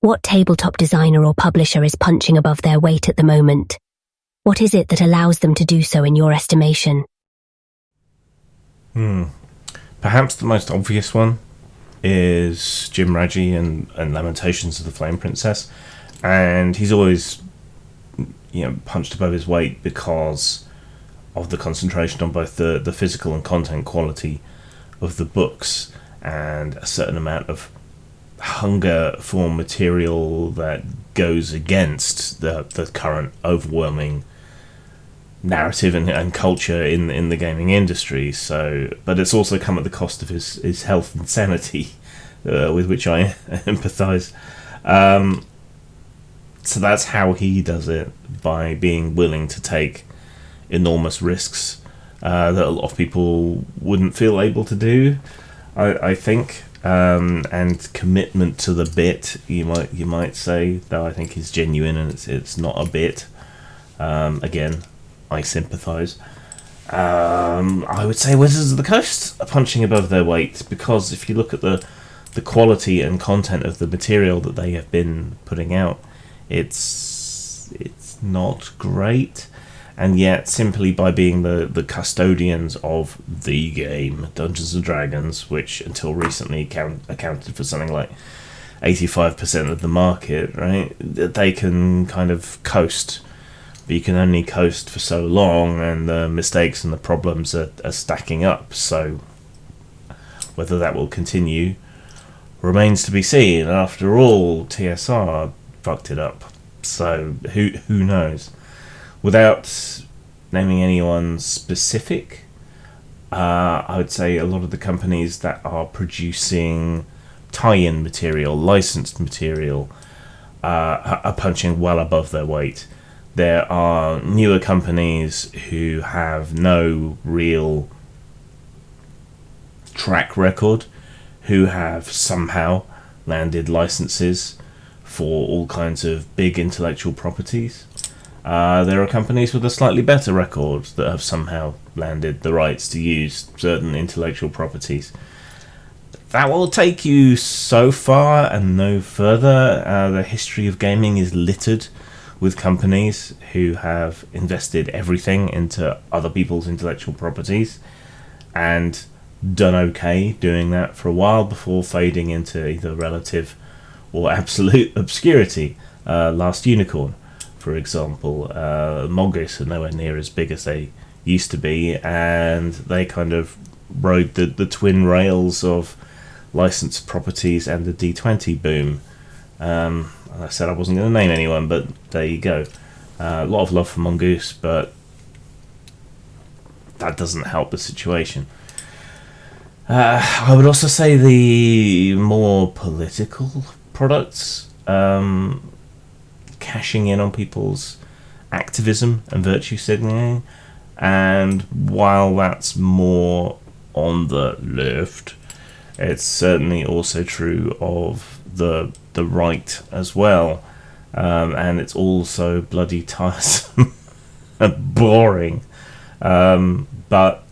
What tabletop designer or publisher is punching above their weight at the moment? What is it that allows them to do so in your estimation? Perhaps the most obvious one is Jim Raggi and Lamentations of the Flame Princess, and he's always, punched above his weight because of the concentration on both the physical and content quality of the books, and a certain amount of hunger for material that goes against the current overwhelming narrative and culture in the gaming industry. So, but it's also come at the cost of his health and sanity, with which I empathise. So that's how he does it, by being willing to take enormous risks that a lot of people wouldn't feel able to do, I think, and commitment to the bit, you might say, though I think is genuine and it's not a bit. Again, I sympathise. I would say Wizards of the Coast are punching above their weight, because if you look at the quality and content of the material that they have been putting out, it's not great. And yet, simply by being the custodians of the game, Dungeons & Dragons, which until recently accounted for something like 85% of the market, right? They can kind of coast. But you can only coast for so long, and the mistakes and the problems are stacking up. So whether that will continue remains to be seen. After all, TSR fucked it up. So who knows? Without naming anyone specific, I would say a lot of the companies that are producing tie-in material, licensed material, are punching well above their weight. There are newer companies who have no real track record, who have somehow landed licenses for all kinds of big intellectual properties. There are companies with a slightly better record that have somehow landed the rights to use certain intellectual properties. That will take you so far and no further. The history of gaming is littered with companies who have invested everything into other people's intellectual properties and done okay doing that for a while before fading into either relative or absolute obscurity. Last Unicorn, for example, Mongoose are nowhere near as big as they used to be, and they kind of rode the twin rails of licensed properties and the D20 boom. I said I wasn't going to name anyone, but there you go. A lot of love for Mongoose, but that doesn't help the situation. I would also say the more political products, cashing in on people's activism and virtue signaling, and while that's more on the left, it's certainly also true of the right as well, and it's also bloody tiresome and boring, but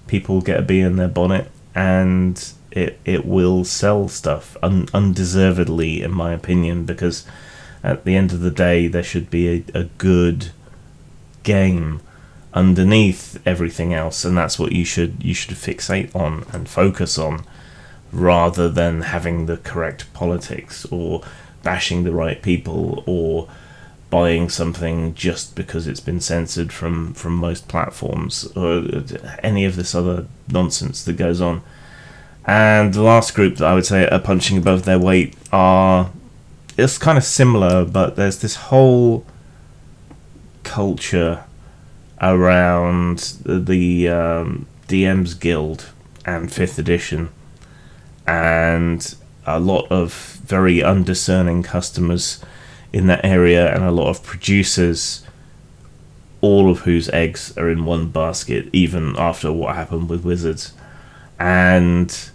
people get a bee in their bonnet, and it will sell stuff undeservedly, in my opinion, because at the end of the day there should be a good game underneath everything else, and that's what you should fixate on and focus on, rather than having the correct politics or bashing the right people or buying something just because it's been censored from most platforms, or any of this other nonsense that goes on. And the last group that I would say are punching above their weight it's kind of similar, but there's this whole culture around the DM's Guild and 5th edition, and a lot of very undiscerning customers in that area, and a lot of producers, all of whose eggs are in one basket, even after what happened with Wizards. And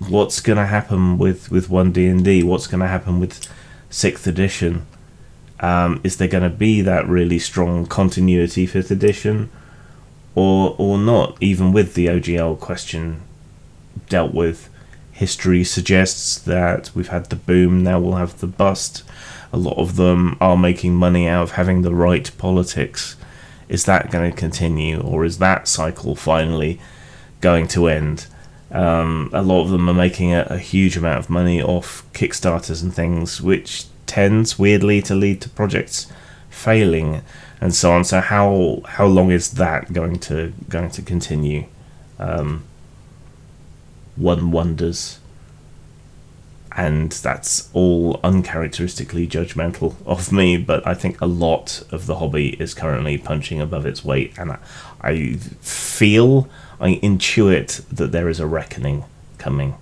what's going to happen with 1D&D? What's going to happen with 6th edition? Is there going to be that really strong continuity 5th edition, or not, even with the OGL question dealt with history suggests that we've had the boom, now we'll have the bust. A lot of them are making money out of having the right politics. Is that going to continue, or is that cycle finally going to end? A lot of them are making a huge amount of money off Kickstarters and things, which tends weirdly to lead to projects failing and so on. So how long is that going to continue? One wonders. And that's all uncharacteristically judgmental of me, but I think a lot of the hobby is currently punching above its weight, and I intuit that there is a reckoning coming.